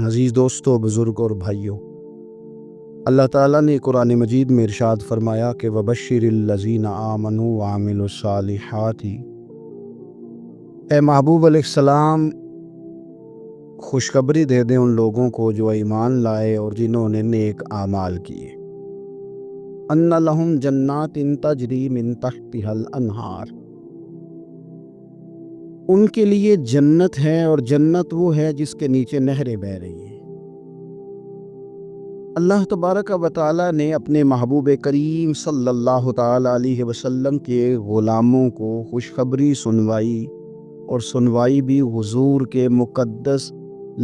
عزیز دوستو، بزرگ اور بھائیوں، اللہ تعالیٰ نے قرآن مجید میں ارشاد فرمایا کہ وَبَشِّرِ الَّذِينَ آمَنُوا وَعَمِلُوا الصَّالِحَاتِ۔ اے محبوب علیہ السلام، خوشخبری دے دیں ان لوگوں کو جو ایمان لائے اور جنہوں نے نیک اعمال کیے۔ أَنَّ لَهُمْ جَنَّاتٍ تَجْرِي مِن تَحْتِهَا الْأَنْهَارُ، ان کے لیے جنت ہے، اور جنت وہ ہے جس کے نیچے نہریں بہہ رہی ہیں۔ اللہ تبارک و تعالیٰ نے اپنے محبوب کریم صلی اللہ تعالیٰ علیہ وسلم کے غلاموں کو خوشخبری سنوائی، اور سنوائی بھی حضور کے مقدس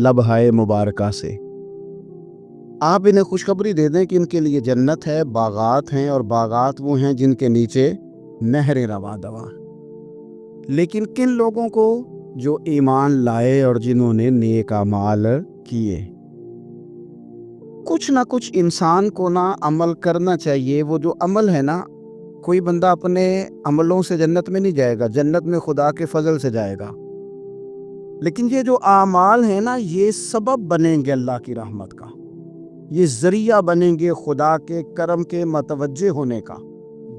لبہائے مبارکہ سے۔ آپ انہیں خوشخبری دے دیں کہ ان کے لیے جنت ہے، باغات ہیں، اور باغات وہ ہیں جن کے نیچے نہریں رواں دواں۔ لیکن کن لوگوں کو؟ جو ایمان لائے اور جنہوں نے نیک اعمال کیے۔ کچھ نہ کچھ انسان کو عمل کرنا چاہیے۔ وہ جو عمل ہے کوئی بندہ اپنے عملوں سے جنت میں نہیں جائے گا، جنت میں خدا کے فضل سے جائے گا۔ لیکن یہ جو اعمال ہیں یہ سبب بنیں گے اللہ کی رحمت کا، یہ ذریعہ بنیں گے خدا کے کرم کے متوجہ ہونے کا۔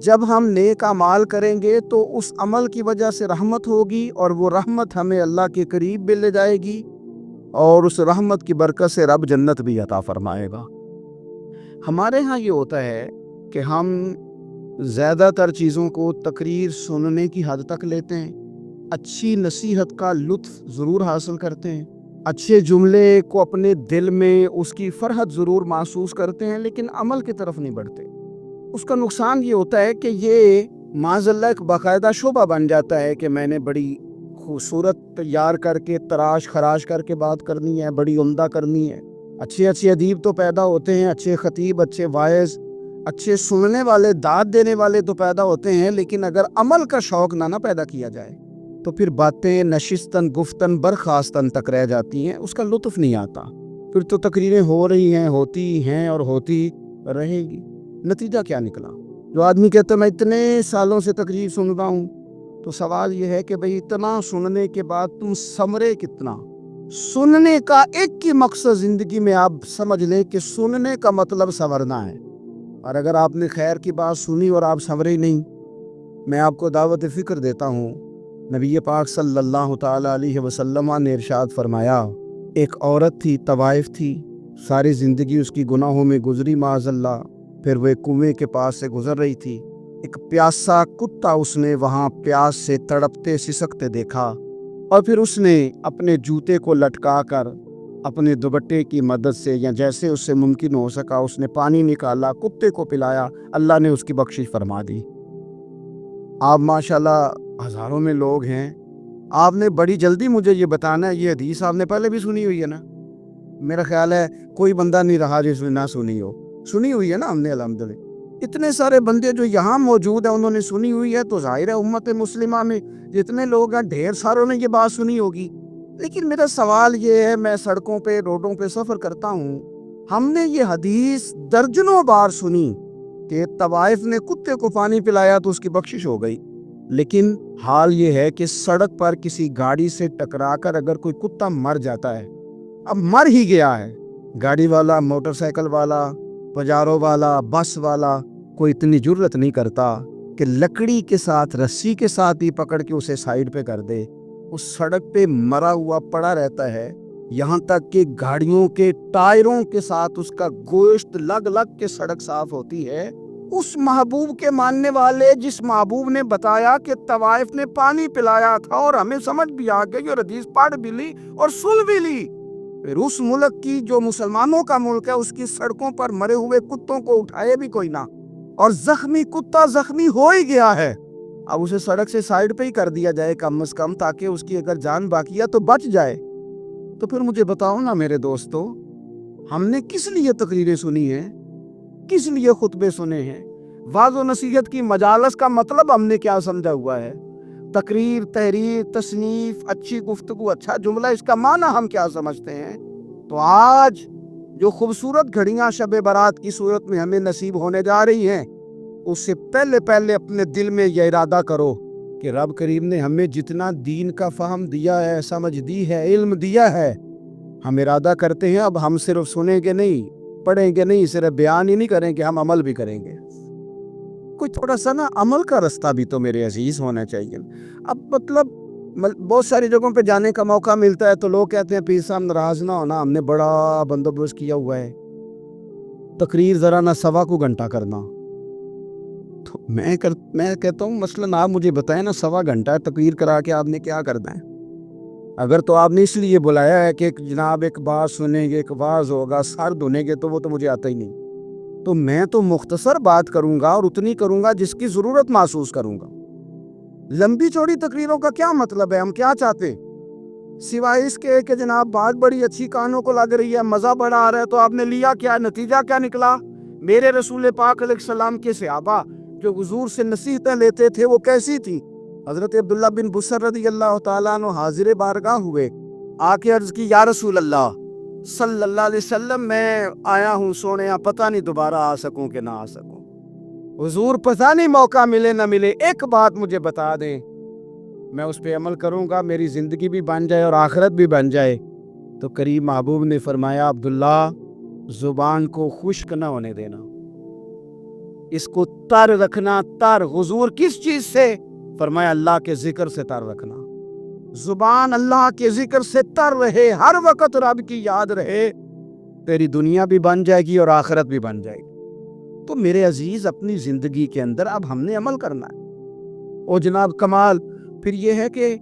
جب ہم نیک اعمال کریں گے تو اس عمل کی وجہ سے رحمت ہوگی، اور وہ رحمت ہمیں اللہ کے قریب بھی لے جائے گی، اور اس رحمت کی برکت سے رب جنت بھی عطا فرمائے گا۔ ہمارے ہاں یہ ہوتا ہے کہ ہم زیادہ تر چیزوں کو تقریر سننے کی حد تک لیتے ہیں، اچھی نصیحت کا لطف ضرور حاصل کرتے ہیں، اچھے جملے کو اپنے دل میں اس کی فرحت ضرور محسوس کرتے ہیں، لیکن عمل کی طرف نہیں بڑھتے۔ اس کا نقصان یہ ہوتا ہے کہ یہ معاذ اللہ ایک باقاعدہ شعبہ بن جاتا ہے کہ میں نے بڑی خوبصورت تیار کر کے تراش خراش کر کے بات کرنی ہے، بڑی عمدہ کرنی ہے۔ اچھے ادیب تو پیدا ہوتے ہیں، اچھے خطیب، اچھے واعظ، اچھے سننے والے، داد دینے والے تو پیدا ہوتے ہیں، لیکن اگر عمل کا شوق نہ پیدا کیا جائے تو پھر باتیں نشستن گفتن برخاستن تک رہ جاتی ہیں، اس کا لطف نہیں آتا۔ پھر تو تقریریں ہو رہی ہیں، ہوتی ہیں اور ہوتی رہے گی، نتیجہ کیا نکلا؟ جو آدمی کہتا ہے میں اتنے سالوں سے تقریر سن رہا ہوں، تو سوال یہ ہے کہ بھئی اتنا سننے کے بعد تم سمرے کتنا؟ سننے کا ایک ہی مقصد زندگی میں آپ سمجھ لیں کہ سننے کا مطلب سنورنا ہے، اور اگر آپ نے خیر کی بات سنی اور آپ سنورے نہیں، میں آپ کو دعوت فکر دیتا ہوں۔ نبی پاک صلی اللہ تعالیٰ علیہ وسلم نے ارشاد فرمایا، ایک عورت تھی، طوائف تھی، ساری زندگی اس کی گناہوں میں گزری معاذ اللہ۔ پھر وہ ایک کنویں کے پاس سے گزر رہی تھی، ایک پیاسا کتا اس نے وہاں پیاس سے تڑپتے سسکتے دیکھا، اور پھر اس نے اپنے جوتے کو لٹکا کر اپنے دوپٹے کی مدد سے یا جیسے اس سے ممکن ہو سکا اس نے پانی نکالا، کتے کو پلایا، اللہ نے اس کی بخشش فرما دی۔ آپ ماشاءاللہ ہزاروں میں لوگ ہیں، آپ نے بڑی جلدی مجھے یہ بتانا ہے، یہ حدیث آپ نے پہلے بھی سنی ہوئی ہے نا؟ میرا خیال ہے کوئی بندہ نہیں رہا جس نے نہ سنی ہو، سنی ہوئی ہے نا ہم نے الحمدللہ۔ اتنے سارے بندے جو یہاں موجود ہیں انہوں نے سنی ہوئی ہے، تو ظاہر ہے امت مسلمہ میں جتنے لوگ ہیں ڈھیر ساروں نے یہ بات سنی ہوگی۔ لیکن میرا سوال یہ ہے، میں سڑکوں پہ روڈوں پہ سفر کرتا ہوں، ہم نے یہ حدیث درجنوں بار سنی کہ طوائف نے کتے کو پانی پلایا تو اس کی بخشش ہو گئی، لیکن حال یہ ہے کہ سڑک پر کسی گاڑی سے ٹکرا کر اگر کوئی کتا مر جاتا ہے، اب مر ہی گیا ہے، گاڑی والا، موٹر سائیکل والا، پجارو والا، بس والا کوئی اتنی جرت نہیں کرتا کہ لکڑی کے ساتھ، رسی کے ساتھ ہی پکڑ کے اسے سائیڈ پہ کر دے۔ اس سڑک پہ مرا ہوا پڑا رہتا ہے، یہاں تک کہ گاڑیوں کے ٹائروں کے ساتھ اس کا گوشت لگ لگ کے سڑک صاف ہوتی ہے۔ اس محبوب کے ماننے والے جس محبوب نے بتایا کہ طوائف نے پانی پلایا تھا، اور ہمیں سمجھ بھی آ گئی اور حدیث پڑھ بھی لی اور سن بھی لی، پھر اس ملک کی جو مسلمانوں کا ملک ہے اس کی سڑکوں پر مرے ہوئے کتوں کو اٹھائے بھی کوئی نہ، اور زخمی کتا زخمی ہو ہی گیا ہے، اب اسے سڑک سے سائیڈ پہ ہی کر دیا جائے کم از کم، تاکہ اس کی اگر جان باقی ہے تو بچ جائے۔ تو پھر مجھے بتاؤ نا میرے دوستو، ہم نے کس لیے تقریریں سنی ہیں، کس لیے خطبے سنے ہیں؟ واعظ و نصیحت کی مجالس کا مطلب ہم نے کیا سمجھا ہوا ہے؟ تقریر، تحریر، تصنیف، اچھی گفتگو، اچھا جملہ، اس کا معنی ہم کیا سمجھتے ہیں؟ تو آج جو خوبصورت گھڑیاں شب برات کی صورت میں ہمیں نصیب ہونے جا رہی ہیں، اس سے پہلے اپنے دل میں یہ ارادہ کرو کہ رب کریم نے ہمیں جتنا دین کا فہم دیا ہے، سمجھ دی ہے، علم دیا ہے، ہم ارادہ کرتے ہیں اب ہم صرف سنیں گے نہیں، پڑھیں گے نہیں، صرف بیان ہی نہیں کریں گے، ہم عمل بھی کریں گے۔ کوئی تھوڑا سا نا عمل کا رستہ بھی تو میرے عزیز ہونا چاہیے۔ اب مطلب بہت ساری جگہوں پہ جانے کا موقع ملتا ہے تو لوگ کہتے ہیں پیر صاحب ناراض نہ ہونا، ہم نے بڑا بندوبست کیا ہوا ہے، تقریر ذرا نہ سوا کو گھنٹہ کرنا۔ تو میں کہتا ہوں مثلاً آپ مجھے بتائیں نا، سوا گھنٹہ تقریر کرا کے آپ نے کیا کرنا ہے؟ اگر تو آپ نے اس لیے بلایا ہے کہ جناب ایک بات سنیں گے، ایک واعظ ہوگا، سر دھنیں گے، تو وہ تو مجھے آتا ہی نہیں۔ تو میں تو مختصر بات کروں گا اور اتنی کروں گا جس کی ضرورت محسوس کروں گا۔ لمبی چوڑی تقریروں کا کیا مطلب ہے؟ ہم کیا چاہتے سوائے اس کے کہ جناب بات بڑی اچھی کانوں کو لگ رہی ہے، مزہ بڑا آ رہا ہے، تو آپ نے لیا کیا؟ نتیجہ کیا نکلا؟ میرے رسول پاک علیہ السلام کے صحابہ جو حضور سے نصیحتیں لیتے تھے وہ کیسی تھی؟ حضرت عبداللہ بن بصر رضی اللہ تعالیٰ عنہ حاضر بارگاہ ہوئے، آ کے عرض کی یا رسول اللہ صلی اللہ علیہ وسلم، میں آیا ہوں سونے، پتہ نہیں دوبارہ آ سکوں کہ نہ آ سکوں۔ حضور پتہ نہیں موقع ملے نہ ملے، ایک بات مجھے بتا دیں، میں اس پہ عمل کروں گا، میری زندگی بھی بن جائے اور آخرت بھی بن جائے۔ تو کریم محبوب نے فرمایا عبداللہ زبان کو خشک نہ ہونے دینا، اس کو تر رکھنا۔ تر حضور کس چیز سے؟ فرمایا اللہ کے ذکر سے تر رکھنا۔ زبان اللہ کے ذکر سے تر رہے، ہر وقت رب کی یاد رہے، تیری دنیا بھی بن جائے گی اور آخرت بھی بن جائے گی۔ تو میرے عزیز اپنی زندگی کے اندر اب ہم نے عمل کرنا ہے۔ اور جناب کمال پھر یہ ہے کہ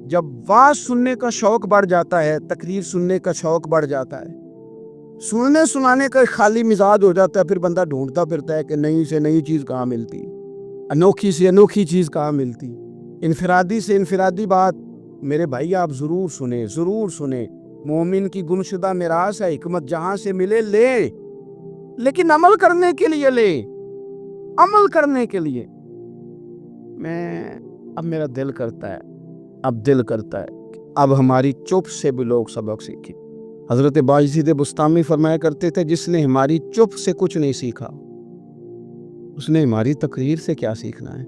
جب واعظ سننے کا شوق بڑھ جاتا ہے، تقریر سننے کا شوق بڑھ جاتا ہے، سننے سنانے کا خالی مزاج ہو جاتا ہے، پھر بندہ ڈھونڈتا پھرتا ہے کہ نئی سے نئی چیز کہاں ملتی، انوکھی سے انوکھی چیز کہاں ملتی، انفرادی سے انفرادی بات۔ میرے بھائی آپ ضرور سنیں، ضرور سنیں۔ مومن کی گمشدہ میراث ہے، حکمت جہاں سے ملے لے، لیکن عمل کرنے کے لیے لے، عمل کرنے کے لیے۔ اب میرا دل کرتا ہے کہ اب ہماری چپ سے بھی لوگ سبق سیکھیں۔ حضرت باجید بستامی فرمایا کرتے تھے جس نے ہماری چپ سے کچھ نہیں سیکھا اس نے ہماری تقریر سے کیا سیکھنا ہے۔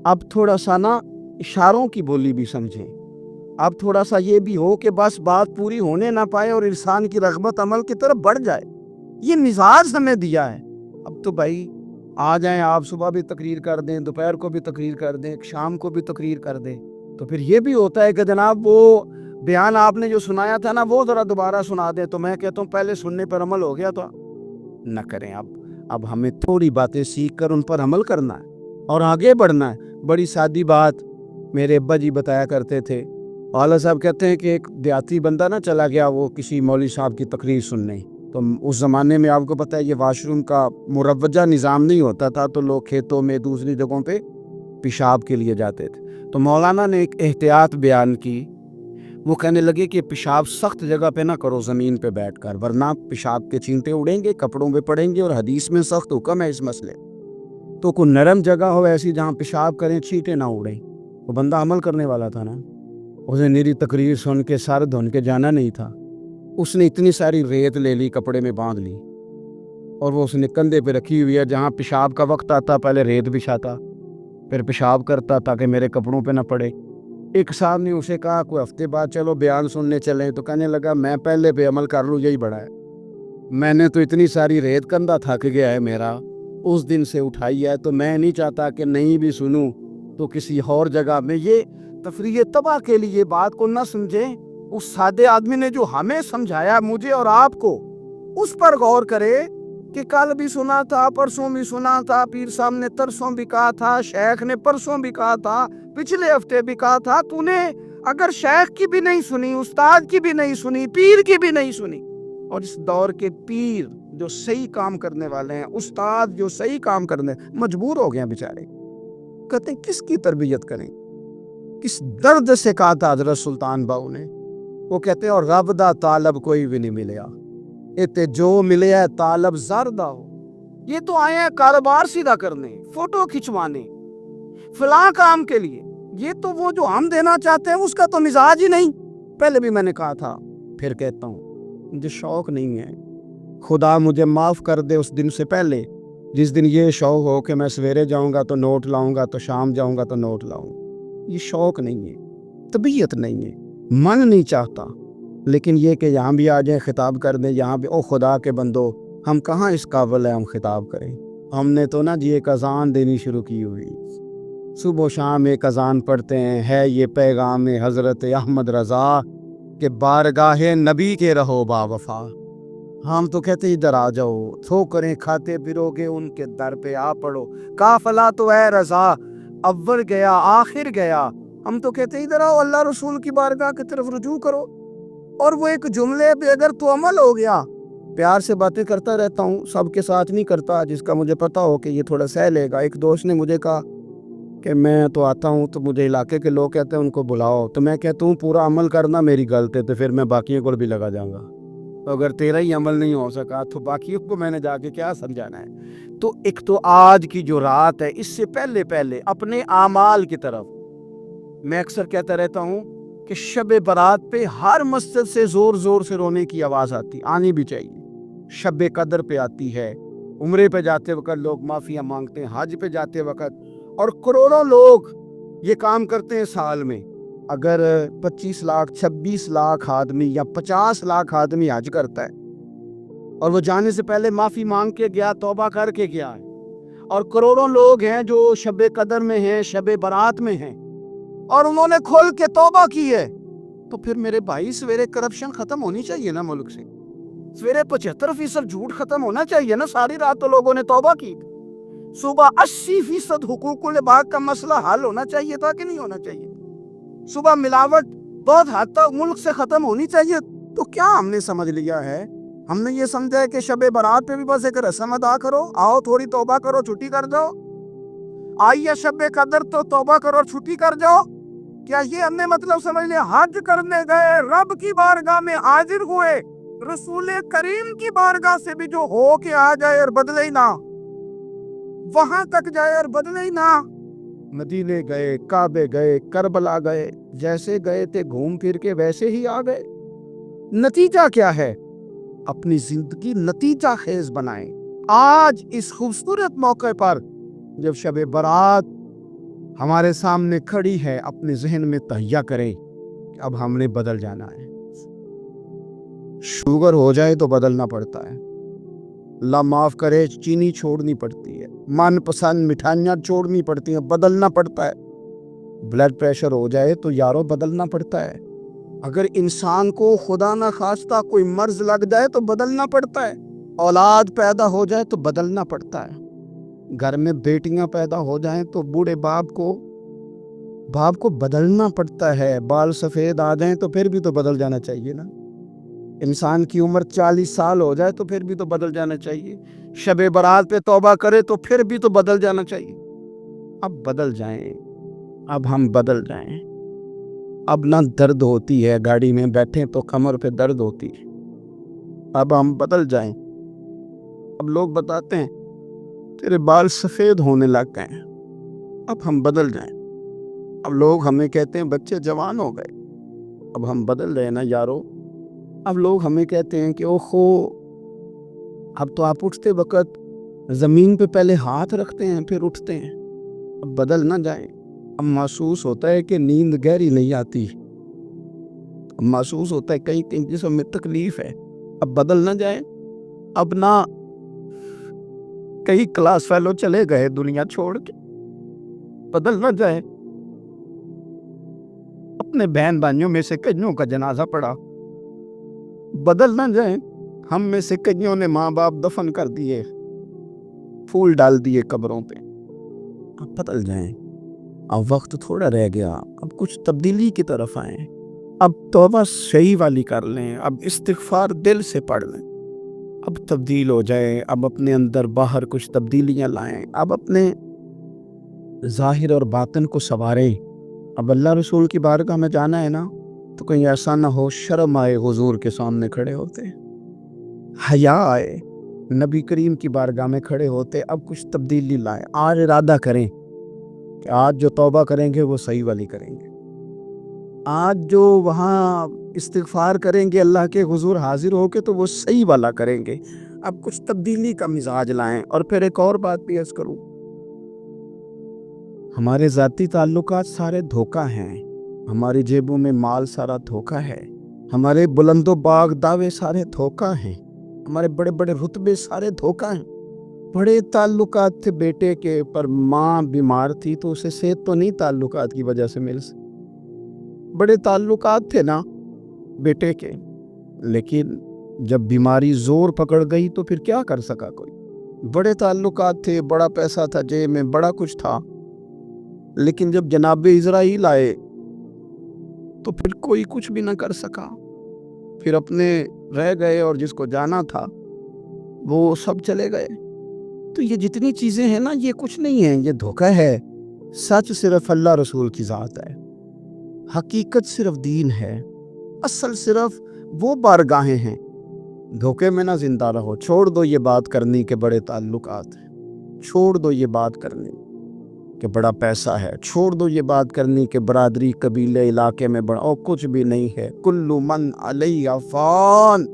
اب تھوڑا سا نا اشاروں کی بولی بھی سمجھیں، اب تھوڑا سا یہ بھی ہو کہ بس بات پوری ہونے نہ پائے اور انسان کی رغبت عمل کی طرف بڑھ جائے۔ یہ مزاج ہمیں دیا ہے۔ اب تو بھائی آ جائیں، آپ صبح بھی تقریر کر دیں، دوپہر کو بھی تقریر کر دیں، شام کو بھی تقریر کر دیں، تو پھر یہ بھی ہوتا ہے کہ جناب وہ بیان آپ نے جو سنایا تھا نا وہ ذرا دوبارہ سنا دیں۔ تو میں کہتا ہوں پہلے سننے پر عمل ہو گیا تو نہ کریں۔ اب ہمیں تھوڑی باتیں سیکھ کر ان پر عمل کرنا ہے اور آگے بڑھنا ہے۔ بڑی سادی بات میرے ابا جی بتایا کرتے تھے، والد صاحب کہتے ہیں کہ ایک دیہاتی بندہ نہ چلا گیا وہ کسی مولوی صاحب کی تقریر سننے، تو اس زمانے میں آپ کو پتہ ہے یہ واش روم کا مروجہ نظام نہیں ہوتا تھا، تو لوگ کھیتوں میں دوسری جگہوں پہ پیشاب کے لیے جاتے تھے۔ تو مولانا نے ایک احتیاط بیان کی، وہ کہنے لگے کہ پیشاب سخت جگہ پہ نہ کرو، زمین پہ بیٹھ کر، ورنہ پیشاب کے چینٹے اڑیں گے، کپڑوں پہ پڑیں گے، اور حدیث میں سخت حکم ہے اس مسئلے۔ تو کوئی نرم جگہ ہو ایسی جہاں پیشاب کریں چینٹے نہ اڑیں۔ وہ بندہ عمل کرنے والا تھا نا، اسے میری تقریر سن کے سر دھن کے جانا نہیں تھا، اس نے اتنی ساری ریت لے لی، کپڑے میں باندھ لی، اور وہ اس نے کندھے پہ رکھی ہوئی ہے، جہاں پیشاب کا وقت آتا پہلے ریت بچھاتا، پھر پیشاب کرتا تاکہ میرے کپڑوں پہ نہ پڑے۔ ایک صاحب نے اسے کہا کوئی ہفتے بعد چلو بیان سننے چلیں، تو کہنے لگا میں پہلے پہ عمل کر لوں، یہی بڑا ہے، میں نے تو اتنی ساری ریت، کندھا تھک گیا ہے میرا، اس دن سے اٹھائی ہے، تو میں نہیں چاہتا کہ نہیں بھی سنوں تو کسی اور جگہ میں۔ یہ تفریح تباہ کے لیے بات کو نہ سمجھیں، اس سادے آدمی نے جو ہمیں سمجھایا مجھے اور آپ کو، اس پر غور کرے کہ کل بھی سنا تھا، پرسوں بھی سنا تھا، پیر صاحب نے ترسوں بھی کہا تھا، شیخ نے پرسوں بھی کہا تھا، پچھلے ہفتے بھی کہا تھا۔ تو نے اگر شیخ کی بھی نہیں سنی، استاد کی بھی نہیں سنی، پیر کی بھی نہیں سنی، اور اس دور کے پیر جو صحیح کام کرنے والے ہیں، استاد جو صحیح کام کرنے مجبور ہو گئے ہیں بیچارے، کہتے ہیں کس کی تربیت کریں؟ کس درد سے کہا تھا حضرت سلطان باؤ نے، وہ کہتے ہیں اور رب دا طالب کوئی بھی نہیں ملیا، اتے جو ملے ہے طالب زردہ ہو۔ یہ تو آئے ہیں کاروبار سیدھا کرنے، فوٹو کھچوانے، فلاں کام کے لیے، یہ تو وہ جو ہم دینا چاہتے ہیں اس کا تو مزاج ہی نہیں۔ پہلے بھی میں نے کہا تھا، پھر کہتا ہوں، مجھے شوق نہیں ہے، خدا مجھے معاف کر دے اس دن سے پہلے جس دن یہ شوق ہو کہ میں سویرے جاؤں گا تو نوٹ لاؤں گا، تو شام جاؤں گا تو نوٹ لاؤں۔ یہ شوق نہیں ہے، طبیعت نہیں ہے، من نہیں چاہتا۔ لیکن یہ کہ یہاں بھی آ جائیں خطاب کر دیں یہاں بھی، او خدا کے بندو ہم کہاں اس قابل ہیں ہم خطاب کریں؟ ہم نے تو نا جی ایک اذان دینی شروع کی ہوئی، صبح و شام ایک اذان پڑھتے ہیں، ہے یہ پیغام حضرت احمد رضا کہ بارگاہ نبی کے رہو با وفا۔ ہم تو کہتے ادھر آ جاؤ، ٹھوکریں کھاتے پھرو گے ان کے در پہ آ پڑو، قافلہ تو اے رضا اول گیا آخر گیا۔ ہم تو کہتے ادھر آؤ اللہ رسول کی بارگاہ کی طرف رجوع کرو۔ اور وہ ایک جملے پہ اگر تو عمل ہو گیا، پیار سے باتیں کرتا رہتا ہوں، سب کے ساتھ نہیں کرتا، جس کا مجھے پتا ہو کہ یہ تھوڑا سہ لے گا۔ ایک دوست نے مجھے کہا کہ میں تو آتا ہوں تو مجھے علاقے کے لوگ کہتے ہیں ان کو بلاؤ، تو میں کہتا ہوں پورا عمل کرنا میری غلط ہے، تو پھر میں باقیوں کو بھی لگا جاؤں گا۔ تو اگر تیرا ہی عمل نہیں ہو سکا تو باقیوں کو میں نے جا کے کیا سمجھانا ہے؟ تو ایک تو آج کی جو رات ہے، اس سے پہلے اپنے اعمال کی طرف میں اکثر کہتا رہتا ہوں کہ شب برات پہ ہر مسجد سے زور زور سے رونے کی آواز آنی بھی چاہیے۔ شب قدر پہ آتی ہے، عمرے پہ جاتے وقت لوگ معافیاں مانگتے ہیں، حج پہ جاتے وقت، اور کروڑوں لوگ یہ کام کرتے ہیں سال میں۔ اگر 25 لاکھ 26 لاکھ آدمی یا 50 لاکھ آدمی حج کرتا ہے اور وہ جانے سے پہلے معافی مانگ کے گیا، توبہ کر کے گیا ہے، اور کروڑوں لوگ ہیں جو شب قدر میں ہیں، شب برات میں ہیں، اور انہوں نے کھول کے توبہ کی ہے، تو پھر میرے بھائی سویرے کرپشن ختم ہونی چاہیے نا ملک سے، سویرے 75% جھوٹ ختم ہونا چاہیے نا۔ ساری رات تو لوگوں نے توبہ کی، صبح 80% حقوق العباد کا مسئلہ حل ہونا چاہیے تھا کہ نہیں ہونا چاہیے؟ صبح ملاوٹ بہت حد تک ملک سے ختم ہونی چاہیے۔ تو کیا ہم نے سمجھ لیا ہے؟ ہم نے یہ سمجھا ہے کہ شب برات پہ بھی بس ایک رسم ادا کرو، آؤ تھوڑی توبہ کرو چھٹی کر جاؤ، آئیے شب قدر تو توبہ کرو چھٹی کر جاؤ۔ کیا یہ ہم نے مطلب سمجھ لیا؟ حج کرنے گئے، رب کی بارگاہ میں حاضر ہوئے، رسول کریم کی بارگاہ سے بھی جو ہو کے آ جائے اور بدلے ہی نہ، وہاں تک جائے اور بدلے ہی نہ۔ مدینے گئے، کعبے گئے، کربلا گئے، جیسے گئے تھے گھوم پھر کے ویسے ہی آ گئے۔ نتیجہ کیا ہے؟ اپنی زندگی نتیجہ خیز بنائیں۔ آج اس خوبصورت موقع پر جب شب برات ہمارے سامنے کھڑی ہے، اپنے ذہن میں تہیہ کریں کہ اب ہم نے بدل جانا ہے۔ شوگر ہو جائے تو بدلنا پڑتا ہے، اللہ معاف کرے چینی چھوڑنی پڑتی ہے، من پسند مٹھائیاں چھوڑنی پڑتی ہیں، بدلنا پڑتا ہے۔ بلڈ پریشر ہو جائے تو یارو بدلنا پڑتا ہے۔ اگر انسان کو خدا نہ خواستہ کوئی مرض لگ جائے تو بدلنا پڑتا ہے۔ اولاد پیدا ہو جائے تو بدلنا پڑتا ہے۔ گھر میں بیٹیاں پیدا ہو جائیں تو بوڑھے باپ کو بدلنا پڑتا ہے۔ بال سفید آ جائیں تو پھر بھی تو بدل جانا چاہیے نا۔ انسان کی عمر 40 سال ہو جائے تو پھر بھی تو بدل جانا چاہیے۔ شب برات پہ توبہ کرے تو پھر بھی تو بدل جانا چاہیے۔ اب بدل جائیں، اب ہم بدل جائیں۔ اب نہ درد ہوتی ہے، گاڑی میں بیٹھیں تو کمر پہ درد ہوتی ہے، اب ہم بدل جائیں۔ اب لوگ بتاتے ہیں تیرے بال سفید ہونے لگ گئے ہیں، اب ہم بدل جائیں۔ اب لوگ ہمیں کہتے ہیں بچے جوان ہو گئے، اب ہم بدل رہے نا یارو۔ اب لوگ ہمیں کہتے ہیں کہ اوہو اب تو آپ اٹھتے وقت زمین پہ پہلے ہاتھ رکھتے ہیں پھر اٹھتے ہیں، اب بدل نہ جائیں۔ اب محسوس ہوتا ہے کہ نیند گہری نہیں آتی، اب محسوس ہوتا ہے کہیں جسم میں تکلیف ہے، اب بدل نہ جائیں۔ اب نہ کئی کلاس فیلو چلے گئے دنیا چھوڑ کے، بدل نہ جائیں۔ اپنے بہن بھائیوں میں سے کئیوں کا جنازہ پڑا، بدل نہ جائیں۔ ہم میں سے کئیوں نے ماں باپ دفن کر دیے، پھول ڈال دیے قبروں پہ، اب بدل جائیں۔ اب وقت تھوڑا رہ گیا، اب کچھ تبدیلی کی طرف آئیں، اب توبہ صحیح والی کر لیں، اب استغفار دل سے پڑھ لیں، اب تبدیل ہو جائیں، اب اپنے اندر باہر کچھ تبدیلیاں لائیں، اب اپنے ظاہر اور باطن کو سنواریں۔ اب اللہ رسول کی بارگاہ میں جانا ہے نا تو کہیں ایسا نہ ہو شرم آئے حضور کے سامنے کھڑے ہوتے، حیا آئے نبی کریم کی بارگاہ میں کھڑے ہوتے۔ اب کچھ تبدیلی لائیں، آج ارادہ کریں کہ آج جو توبہ کریں گے وہ صحیح والی کریں گے، آج جو وہاں استغفار کریں گے اللہ کے حضور حاضر ہو کے تو وہ صحیح والا کریں گے۔ اب کچھ تبدیلی کا مزاج لائیں۔ اور پھر ایک اور بات بھی عرض کروں، ہمارے ذاتی تعلقات سارے دھوکہ ہیں، ہماری جیبوں میں مال سارا دھوکہ ہے، ہمارے بلند و باغ دعوے سارے دھوکہ ہیں، ہمارے بڑے بڑے رتبے سارے دھوکہ ہیں۔ بڑے تعلقات تھے بیٹے کے، پر ماں بیمار تھی تو اسے صحت تو نہیں تعلقات کی وجہ سے مل سکی۔ بڑے تعلقات تھے نا بیٹے کے، لیکن جب بیماری زور پکڑ گئی تو پھر کیا کر سکا کوئی۔ بڑے تعلقات تھے، بڑا پیسہ تھا جیب میں، بڑا کچھ تھا، لیکن جب جناب اسرائیل آئے تو پھر کوئی کچھ بھی نہ کر سکا۔ پھر اپنے رہ گئے اور جس کو جانا تھا وہ سب چلے گئے۔ تو یہ جتنی چیزیں ہیں نا، یہ کچھ نہیں ہیں، یہ دھوکہ ہے۔ سچ صرف اللہ رسول کی ذات ہے، حقیقت صرف دین ہے، اصل صرف وہ بارگاہیں ہیں۔ دھوکے میں نہ زندہ رہو، چھوڑ دو یہ بات کرنی کہ بڑے تعلقات ہیں، چھوڑ دو یہ بات کرنی کہ بڑا پیسہ ہے، چھوڑ دو یہ بات کرنی کہ برادری قبیلے علاقے میں بڑا، اور کچھ بھی نہیں ہے۔ کل من علیہ فان،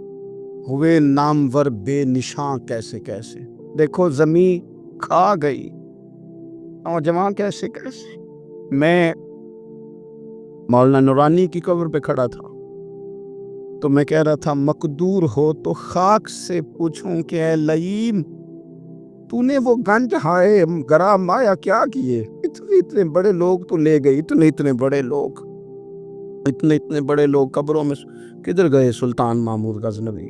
ہوئے نامور بے نشاں کیسے کیسے۔ دیکھو زمین کھا گئی اور جماع کیسے کیسے۔ میں مولانا نورانی کی قبر پہ کھڑا تھا تو میں کہہ رہا تھا مقدور ہو تو خاک سے پوچھوں کہ اے لئیم تو نے وہ گنج ہائے گرا مایا کیا کیے، اتنے بڑے لوگ تو لے گئی، اتنے بڑے لوگ، اتنے بڑے لوگ قبروں میں کدھر گئے؟ سلطان محمود غزنوی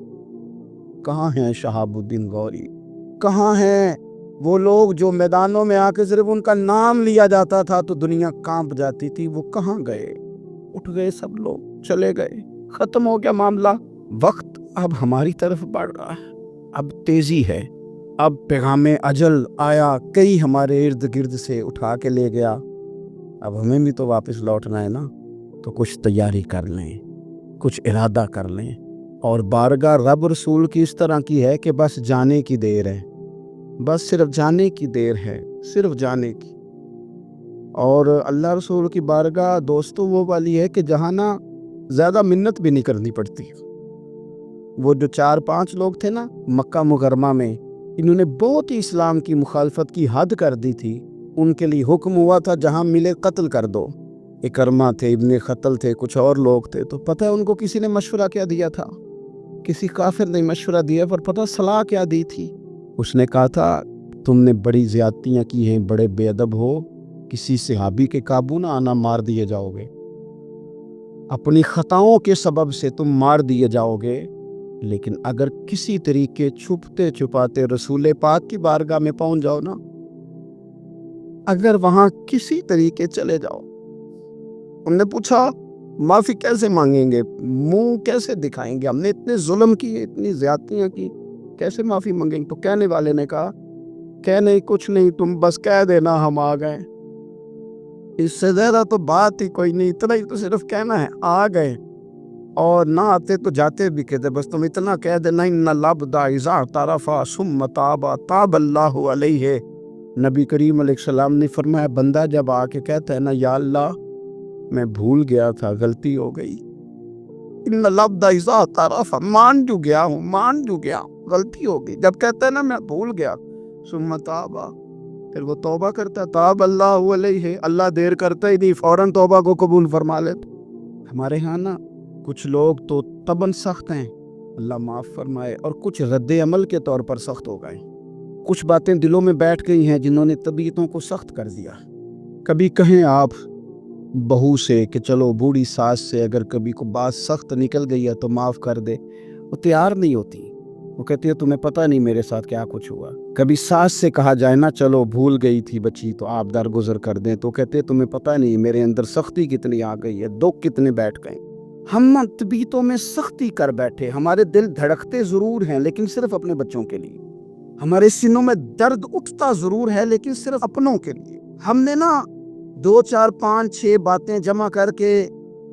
کہاں ہیں؟ شہاب الدین غوری کہاں ہیں؟ وہ لوگ جو میدانوں میں آ کے صرف ان کا نام لیا جاتا تھا تو دنیا کانپ جاتی تھی، وہ کہاں گئے؟ اٹھ گئے سب لوگ، چلے گئے، ختم ہو گیا معاملہ۔ وقت اب ہماری طرف بڑھ رہا ہے، اب تیزی ہے، اب پیغام اجل آیا، کئی ہمارے ارد گرد سے اٹھا کے لے گیا، اب ہمیں بھی تو واپس لوٹنا ہے نا۔ تو کچھ تیاری کر لیں، کچھ ارادہ کر لیں، اور بارگاہ رب رسول کی اس طرح کی ہے کہ بس جانے کی دیر ہے، بس صرف جانے کی دیر ہے، صرف جانے کی۔ اور اللہ رسول کی بارگاہ دوستو وہ والی ہے کہ جہاں نا زیادہ منت بھی نہیں کرنی پڑتی۔ وہ جو 4-5 لوگ تھے نا مکہ مکرمہ میں، انہوں نے بہت ہی اسلام کی مخالفت کی حد کر دی تھی، ان کے لیے حکم ہوا تھا جہاں ملے قتل کر دو۔ اکرمہ تھے، ابن خطل تھے، کچھ اور لوگ تھے، تو پتہ ہے ان کو کسی نے مشورہ کیا دیا تھا؟ کسی کافر نے مشورہ دیا، پر پتہ صلاح کیا دی تھی؟ اس نے کہا تھا تم نے بڑی زیادتیاں کی ہیں، بڑے بے ادب ہو، کسی صحابی کے قابو نہ آنا، مار دیے جاؤ گے، اپنی خطاؤں کے سبب سے تم مار دیے جاؤ گے، لیکن اگر کسی طریقے چھپتے چھپاتے رسول پاک کی بارگاہ میں پہنچ جاؤ نا، اگر وہاں کسی طریقے چلے جاؤ۔ انہوں نے پوچھا معافی کیسے مانگیں گے، منہ کیسے دکھائیں گے، ہم نے اتنے ظلم کیے، اتنی زیادتیاں کی، کیسے معافی مانگیں گے؟ تو کہنے والے نے کہا کہ نہیں کچھ نہیں، تم بس کہہ دینا ہم آ گئے، اس سے زیادہ تو بات ہی کوئی نہیں، اتنا ہی تو صرف کہنا ہے آ گئے، اور نہ آتے تو جاتے بھی کہتے، بس تم اتنا کہہ دینا ان العبد اذا اعترف ثم تاب تاب اللہ علیہ۔ نبی کریم علیہ السلام نے فرمایا بندہ جب آ کے کہتا ہے نا یا اللہ میں بھول گیا تھا، غلطی ہو گئی، ان العبد اذا اعترف، مان جو گیا ہوں، مان جو گیا، غلطی ہو گئی، جب کہتا ہے نا میں بھول گیا، ثم تاب، پھر وہ توبہ کرتا ہے، تاب اللہ علیہ، اللہ دیر کرتا ہی نہیں، فوراً توبہ کو قبول فرما لیتا۔ ہمارے ہاں نا کچھ لوگ تو طبعاً سخت ہیں، اللہ معاف فرمائے، اور کچھ رد عمل کے طور پر سخت ہو گئے، کچھ باتیں دلوں میں بیٹھ گئی ہیں جنہوں نے طبیعتوں کو سخت کر دیا۔ کبھی کہیں آپ بہو سے کہ چلو بوڑھی ساس سے اگر کبھی کو بات سخت نکل گئی ہے تو معاف کر دے، وہ تیار نہیں ہوتی، وہ کہتی ہے تمہیں پتہ نہیں میرے ساتھ کیا کچھ ہوا۔ کبھی ساس سے کہا جائے نا چلو بھول گئی تھی بچی تو آپ درگزر کر دیں، تو کہتے ہیں تمہیں پتہ نہیں میرے اندر سختی کتنی آ گئی ہے، دکھ کتنے بیٹھ گئے۔ ہم طبیعتوں میں سختی کر بیٹھے، ہمارے دل دھڑکتے ضرور ہیں لیکن صرف اپنے بچوں کے لیے، ہمارے سینوں میں درد اٹھتا ضرور ہے لیکن صرف اپنوں کے لیے۔ ہم نے نا 2 4 5 6 باتیں جمع کر کے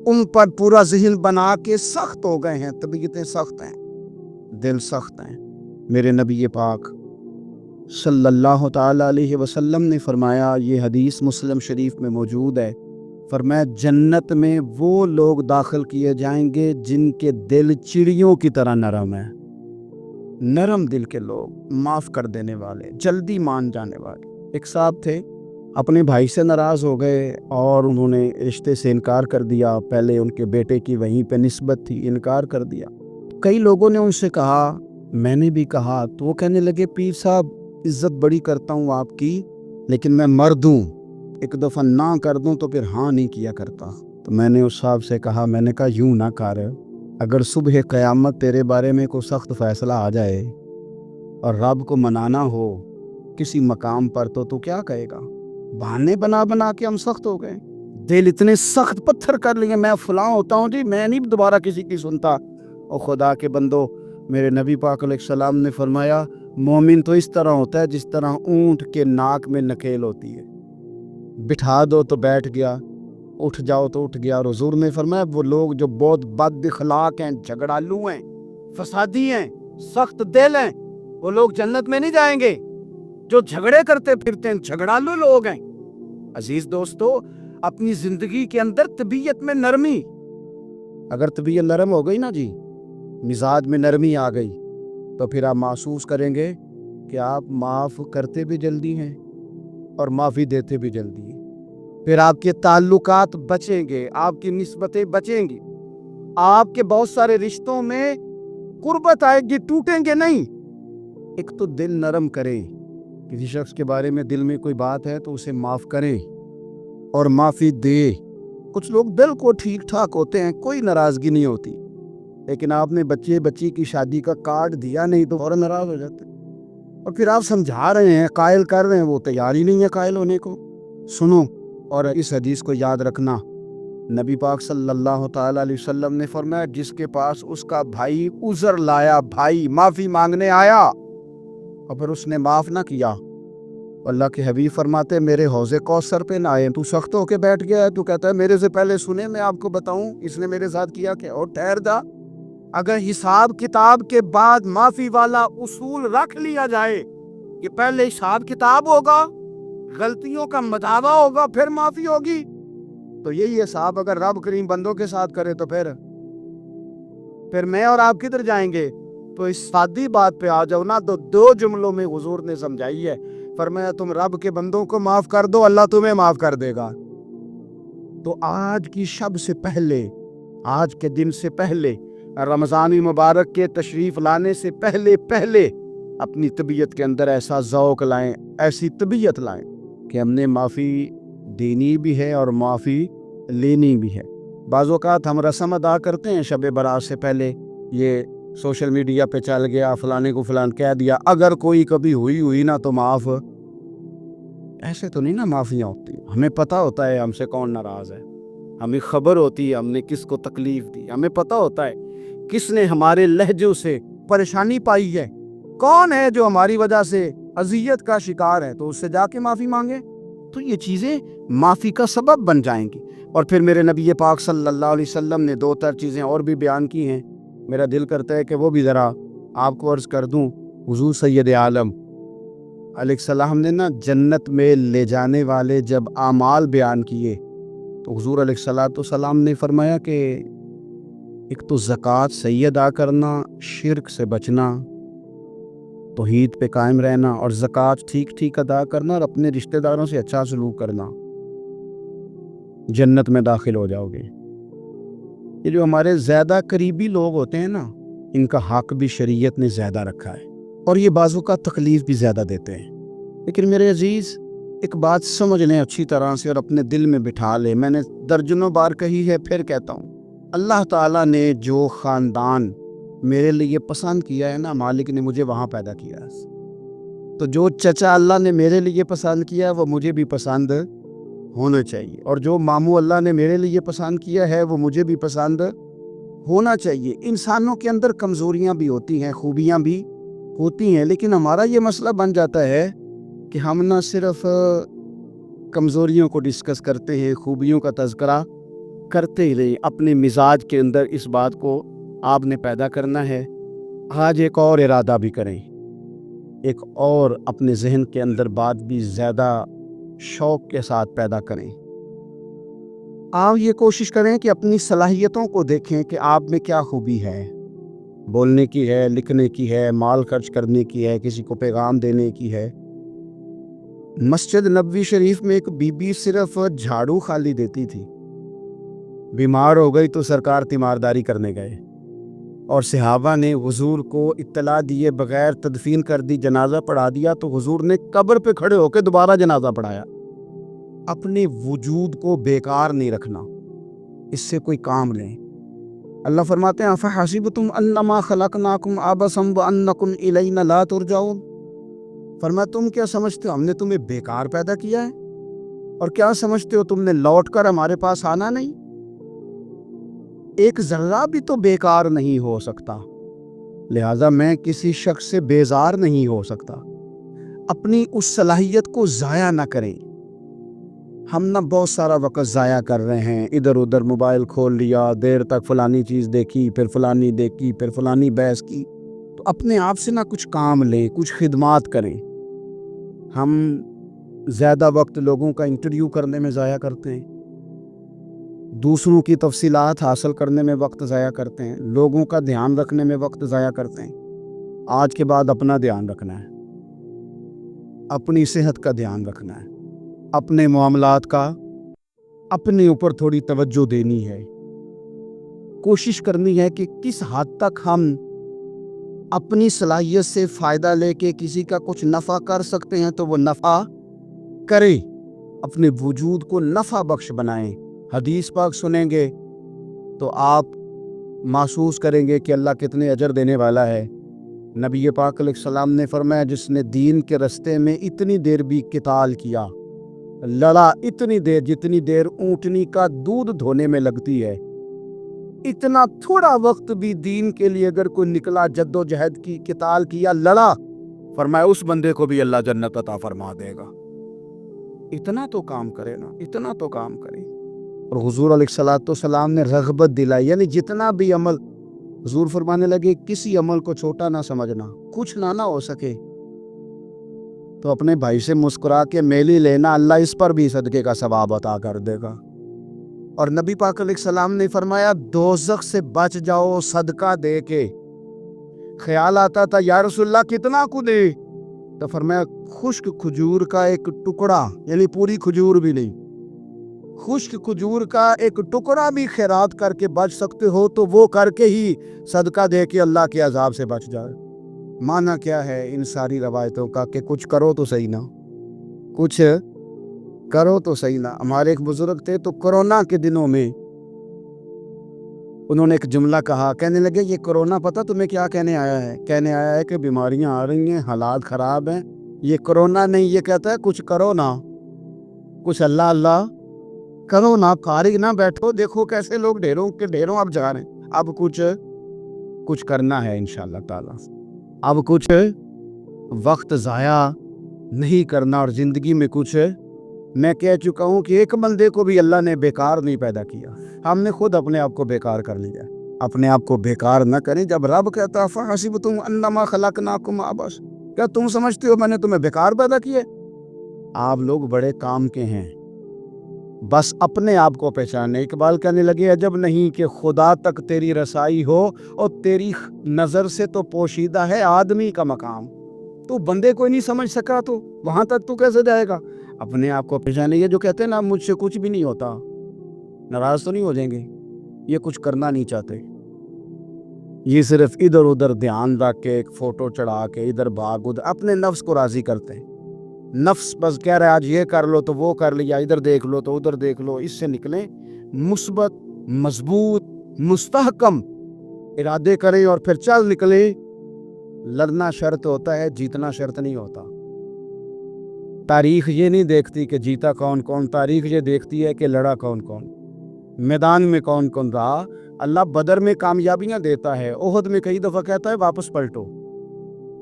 ان پر پورا ذہن بنا کے سخت ہو گئے ہیں، طبیعتیں سخت ہیں، دل سخت ہیں۔ میرے نبی پاک صلی اللہ تعالی علیہ وسلم نے فرمایا، یہ حدیث مسلم شریف میں موجود ہے، فرمایا جنت میں وہ لوگ داخل کیے جائیں گے جن کے دل چڑیوں کی طرح نرم ہیں، نرم دل کے لوگ، معاف کر دینے والے، جلدی مان جانے والے۔ ایک صاحب تھے اپنے بھائی سے ناراض ہو گئے اور انہوں نے رشتے سے انکار کر دیا. پہلے ان کے بیٹے کی وہیں پہ نسبت تھی, انکار کر دیا. کئی لوگوں نے ان سے کہا, میں نے بھی کہا, تو وہ کہنے لگے پیر صاحب عزت بڑی کرتا ہوں آپ کی, لیکن میں مرد ہوں, ایک دفعہ نہ کر دوں تو پھر ہاں نہیں کیا کرتا. تو میں نے اس صاحب سے کہا, میں نے کہا یوں نہ کر, اگر صبح قیامت تیرے بارے میں کوئی سخت فیصلہ آ جائے اور رب کو منانا ہو کسی مقام پر تو کیا کہے گا؟ بہانے بنا بنا کے ہم سخت ہو گئے, دل اتنے سخت پتھر کر لیے, میں فلاں ہوتا ہوں جی, میں نہیں دوبارہ کسی کی سنتا. اور خدا کے بندو, میرے نبی پاک علیہ السلام نے فرمایا مومن تو اس طرح ہوتا ہے جس طرح اونٹ کے ناک میں نکیل ہوتی ہے, بٹھا دو تو بیٹھ گیا, اٹھ جاؤ تو اٹھ گیا. اور حضور نے فرمایا وہ لوگ جو بہت بد اخلاق ہیں, جھگڑالو ہیں, فسادی ہیں, سخت دل ہیں, وہ لوگ جنت میں نہیں جائیں گے. جو جھگڑے کرتے پھرتے ہیں جھگڑالو لوگ ہیں. عزیز دوستو, اپنی زندگی کے اندر طبیعت میں نرمی, اگر طبیعت نرم ہو گئی نا جی, مزاج میں نرمی آ گئی, تو پھر آپ محسوس کریں گے کہ آپ معاف کرتے بھی جلدی ہیں اور معافی دیتے بھی جلدی ہیں. پھر آپ کے تعلقات بچیں گے, آپ کی نسبتیں بچیں گی, آپ کے بہت سارے رشتوں میں قربت آئے گی, ٹوٹیں گے نہیں. ایک تو دل نرم کریں, کسی شخص کے بارے میں دل میں کوئی بات ہے تو اسے معاف کریں اور معافی دے. کچھ لوگ دل کو ٹھیک ٹھاک ہوتے ہیں, کوئی ناراضگی نہیں ہوتی, لیکن آپ نے بچی کی شادی کا کارڈ دیا نہیں تو فوراً ناراض ہو جاتے, اور پھر آپ سمجھا رہے ہیں, قائل کر رہے ہیں, وہ تیار ہی نہیں ہے قائل ہونے کو. سنو, اور اس حدیث کو یاد رکھنا, نبی پاک صلی اللہ تعالیٰ علیہ وسلم نے فرمایا جس کے پاس اس کا بھائی عذر لایا, بھائی معافی مانگنے آیا اور پھر اس نے معاف نہ کیا, اللہ کے حبیب فرماتے میرے حوض کوثر پہ نہ آئے. تو سخت ہو کے بیٹھ گیا ہے, تو کہتا ہے میرے سے پہلے سنے, میں آپ کو بتاؤں اس نے میرے ساتھ کیا کہ, اور ٹھہر جا. اگر حساب کتاب کے بعد معافی والا اصول رکھ لیا جائے کہ پہلے حساب کتاب ہوگا, غلطیوں کا مداوع ہوگا, پھر معافی ہوگی, تو یہی حساب اگر رب کریم بندوں کے ساتھ کرے تو پھر میں اور آپ کدھر جائیں گے؟ تو اس سادی بات پہ آ جاؤ نا, تو 2 جملوں میں حضور نے سمجھائی ہے. فرمایا تم رب کے بندوں کو معاف کر دو, اللہ تمہیں معاف کر دے گا. تو آج کی شب سے پہلے, آج کے دن سے پہلے, رمضان مبارک کے تشریف لانے سے پہلے اپنی طبیعت کے اندر ایسا ذوق لائیں, ایسی طبیعت لائیں کہ ہم نے معافی دینی بھی ہے اور معافی لینی بھی ہے. بعض اوقات ہم رسم ادا کرتے ہیں شب برات سے پہلے, یہ سوشل میڈیا پہ چل گیا, فلانے کو فلان کہہ دیا, اگر کوئی کبھی ہوئی نا تو معاف. ایسے تو نہیں نا معافیاں ہوتی. ہمیں پتہ ہوتا ہے ہم سے کون ناراض ہے, ہمیں خبر ہوتی ہے ہم نے کس کو تکلیف دی, ہمیں پتہ ہوتا ہے کس نے ہمارے لہجوں سے پریشانی پائی ہے, کون ہے جو ہماری وجہ سے اذیت کا شکار ہے, تو اس سے جا کے معافی مانگے, تو یہ چیزیں معافی کا سبب بن جائیں گی. اور پھر میرے نبی پاک صلی اللہ علیہ وسلم نے 2-4 چیزیں اور بھی بیان کی ہیں, میرا دل کرتا ہے کہ وہ بھی ذرا آپ کو عرض کر دوں. حضور سید عالم علیہ السلام نے نا جنت میں لے جانے والے جب اعمال بیان کیے تو حضور علیہ السلام نے فرمایا کہ ایک تو زکوٰۃ صحیح ادا کرنا, شرک سے بچنا, توحید پہ قائم رہنا, اور زکوٰۃ ٹھیک ادا کرنا, اور اپنے رشتہ داروں سے اچھا سلوک کرنا, جنت میں داخل ہو جاؤ گے. یہ جو ہمارے زیادہ قریبی لوگ ہوتے ہیں نا, ان کا حق بھی شریعت نے زیادہ رکھا ہے, اور یہ بعضوں کا تکلیف بھی زیادہ دیتے ہیں. لیکن میرے عزیز, ایک بات سمجھ لیں اچھی طرح سے اور اپنے دل میں بٹھا لیں, میں نے درجنوں بار کہی ہے, پھر کہتا ہوں, اللہ تعالیٰ نے جو خاندان میرے لیے پسند کیا ہے نا, مالک نے مجھے وہاں پیدا کیا ہے, تو جو چچا اللہ نے میرے لیے پسند کیا ہے وہ مجھے بھی پسند ہونا چاہیے, اور جو ماموں اللہ نے میرے لیے پسند کیا ہے وہ مجھے بھی پسند ہونا چاہیے. انسانوں کے اندر کمزوریاں بھی ہوتی ہیں, خوبیاں بھی ہوتی ہیں, لیکن ہمارا یہ مسئلہ بن جاتا ہے کہ ہم نہ صرف کمزوریوں کو ڈسکس کرتے ہیں, خوبیوں کا تذکرہ کرتے ہی رہیں. اپنے مزاج کے اندر اس بات کو آپ نے پیدا کرنا ہے. آج ایک اور ارادہ بھی کریں, ایک اور اپنے ذہن کے اندر بات بھی زیادہ شوق کے ساتھ پیدا کریں. آپ یہ کوشش کریں کہ اپنی صلاحیتوں کو دیکھیں کہ آپ میں کیا خوبی ہے, بولنے کی ہے, لکھنے کی ہے, مال خرچ کرنے کی ہے, کسی کو پیغام دینے کی ہے. مسجد نبوی شریف میں ایک بی بی صرف جھاڑو خالی دیتی تھی، بیمار ہو گئی تو سرکار تیمارداری کرنے گئے اور صحابہ نے حضور کو اطلاع دیے بغیر تدفین کر دی، جنازہ پڑھا دیا تو حضور نے قبر پہ کھڑے ہو کے دوبارہ جنازہ پڑھایا۔ اپنے وجود کو بیکار نہیں رکھنا، اس سے کوئی کام لیں۔ اللہ فرماتے ہیں افحسبتم انما خلقناکم عبثا وانکم الینا لا ترجعون، فرمایا تم کیا سمجھتے ہو ہم نے تمہیں بیکار پیدا کیا ہے، اور کیا سمجھتے ہو تم نے لوٹ کر ہمارے پاس آنا نہیں؟ ایک ذرہ بھی تو بیکار نہیں ہو سکتا، لہٰذا میں کسی شخص سے بیزار نہیں ہو سکتا۔ اپنی اس صلاحیت کو ضائع نہ کریں۔ ہم نہ بہت سارا وقت ضائع کر رہے ہیں، ادھر ادھر موبائل کھول لیا، دیر تک فلانی چیز دیکھی، پھر فلانی دیکھی، پھر فلانی بحث کی۔ تو اپنے آپ سے نہ کچھ کام لیں، کچھ خدمات کریں۔ ہم زیادہ وقت لوگوں کا انٹرویو کرنے میں ضائع کرتے ہیں، دوسروں کی تفصیلات حاصل کرنے میں وقت ضائع کرتے ہیں، لوگوں کا دھیان رکھنے میں وقت ضائع کرتے ہیں۔ آج کے بعد اپنا دھیان رکھنا ہے، اپنی صحت کا دھیان رکھنا ہے، اپنے معاملات کا اپنے اوپر تھوڑی توجہ دینی ہے، کوشش کرنی ہے کہ کس حد تک ہم اپنی صلاحیت سے فائدہ لے کے کسی کا کچھ نفع کر سکتے ہیں تو وہ نفع کریں، اپنے وجود کو نفع بخش بنائیں۔ حدیث پاک سنیں گے تو آپ محسوس کریں گے کہ اللہ کتنے اجر دینے والا ہے۔ نبی پاک علیہ السلام نے فرمایا جس نے دین کے رستے میں اتنی دیر بھی قتال کیا، لڑا اتنی دیر جتنی دیر اونٹنی کا دودھ دھونے میں لگتی ہے، اتنا تھوڑا وقت بھی دین کے لیے اگر کوئی نکلا، جد و جہد کی، قتال کیا، لڑا، فرمایا اس بندے کو بھی اللہ جنت عطا فرما دے گا۔ اتنا تو کام کرے نا، اتنا تو کام کرے۔ اور حضور علیہ السلام نے رغبت دلائی، یعنی جتنا بھی عمل، حضور فرمانے لگے کسی عمل کو چھوٹا نہ سمجھنا، کچھ نہ ہو سکے تو اپنے بھائی سے مسکرا کے میلی لینا، اللہ اس پر بھی صدقے کا ثواب عطا کر دے گا۔ اور نبی پاک علیہ السلام نے فرمایا دوزخ سے بچ جاؤ صدقہ دے کے۔ خیال آتا تھا یا رسول اللہ کتنا کو دے؟ تو فرمایا خشک کھجور کا ایک ٹکڑا، یعنی پوری کھجور بھی نہیں، خشک کھجور کا ایک ٹکڑا بھی خیرات کر کے بچ سکتے ہو تو وہ کر کے ہی صدقہ دے کے اللہ کے عذاب سے بچ جائے۔ معنی کیا ہے ان ساری روایتوں کا کہ کچھ کرو تو صحیح نا، کچھ کرو تو صحیح نا۔ ہمارے ایک بزرگ تھے تو کرونا کے دنوں میں انہوں نے ایک جملہ کہا، کہنے لگے یہ کرونا پتہ تمہیں کیا کہنے آیا ہے؟ کہنے آیا ہے کہ بیماریاں آ رہی ہیں، حالات خراب ہیں، یہ کرونا نہیں، یہ کہتا ہے کچھ کرو نا، کچھ اللہ اللہ کرو نا، فارغ نہ بیٹھو، دیکھو کیسے لوگ ڈھیروں کے ڈھیروں اب جا رہے ہیں، اب کچھ کرنا ہے انشاءاللہ تعالی، اب کچھ وقت ضائع نہیں کرنا، اور زندگی میں کچھ، میں کہہ چکا ہوں کہ ایک بندے کو بھی اللہ نے بیکار نہیں پیدا کیا، ہم نے خود اپنے آپ کو بیکار کر لیا۔ اپنے آپ کو بیکار نہ کریں۔ جب رب کہتا فحسبتم انما خلقناکم عبثا، کیا تم سمجھتے ہو میں نے تمہیں بیکار پیدا کیا؟ آپ لوگ بڑے کام کے ہیں، بس اپنے آپ کو پہچانے۔ اقبال کہنے لگے عجب نہیں کہ خدا تک تیری رسائی ہو، اور تیری نظر سے تو پوشیدہ ہے آدمی کا مقام۔ تو بندے کوئی نہیں سمجھ سکا تو وہاں تک تو کیسے جائے گا؟ اپنے آپ کو پہچانے۔ یہ جو کہتے ہیں نا مجھ سے کچھ بھی نہیں ہوتا، ناراض تو نہیں ہو جائیں گے؟ یہ کچھ کرنا نہیں چاہتے، یہ صرف ادھر ادھر دھیان رکھ کے ایک فوٹو چڑھا کے ادھر بھاگ ادھر اپنے نفس کو راضی کرتے ہیں۔ نفس بس کہہ رہا ہے آج یہ کر لو تو وہ کر لیا، ادھر دیکھ لو تو ادھر دیکھ لو۔ اس سے نکلیں، مثبت، مضبوط، مستحکم ارادے کریں اور پھر چل نکلیں۔ لڑنا شرط ہوتا ہے، جیتنا شرط نہیں ہوتا۔ تاریخ یہ نہیں دیکھتی کہ جیتا کون کون، تاریخ یہ دیکھتی ہے کہ لڑا کون کون، میدان میں کون کون رہا۔ اللہ بدر میں کامیابیاں دیتا ہے، احد میں کئی دفعہ کہتا ہے واپس پلٹو۔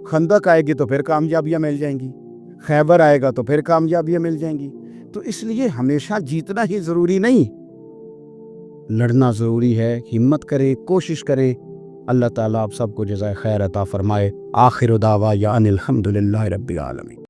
خندق آئے گی تو پھر کامیابیاں مل جائیں گی، خیبر آئے گا تو پھر کامیابیاں مل جائیں گی۔ تو اس لیے ہمیشہ جیتنا ہی ضروری نہیں، لڑنا ضروری ہے۔ ہمت کرے، کوشش کرے۔ اللہ تعالیٰ آپ سب کو جزائے خیر عطا فرمائے۔ آخر دعوانا ان الحمد للہ رب العالمین۔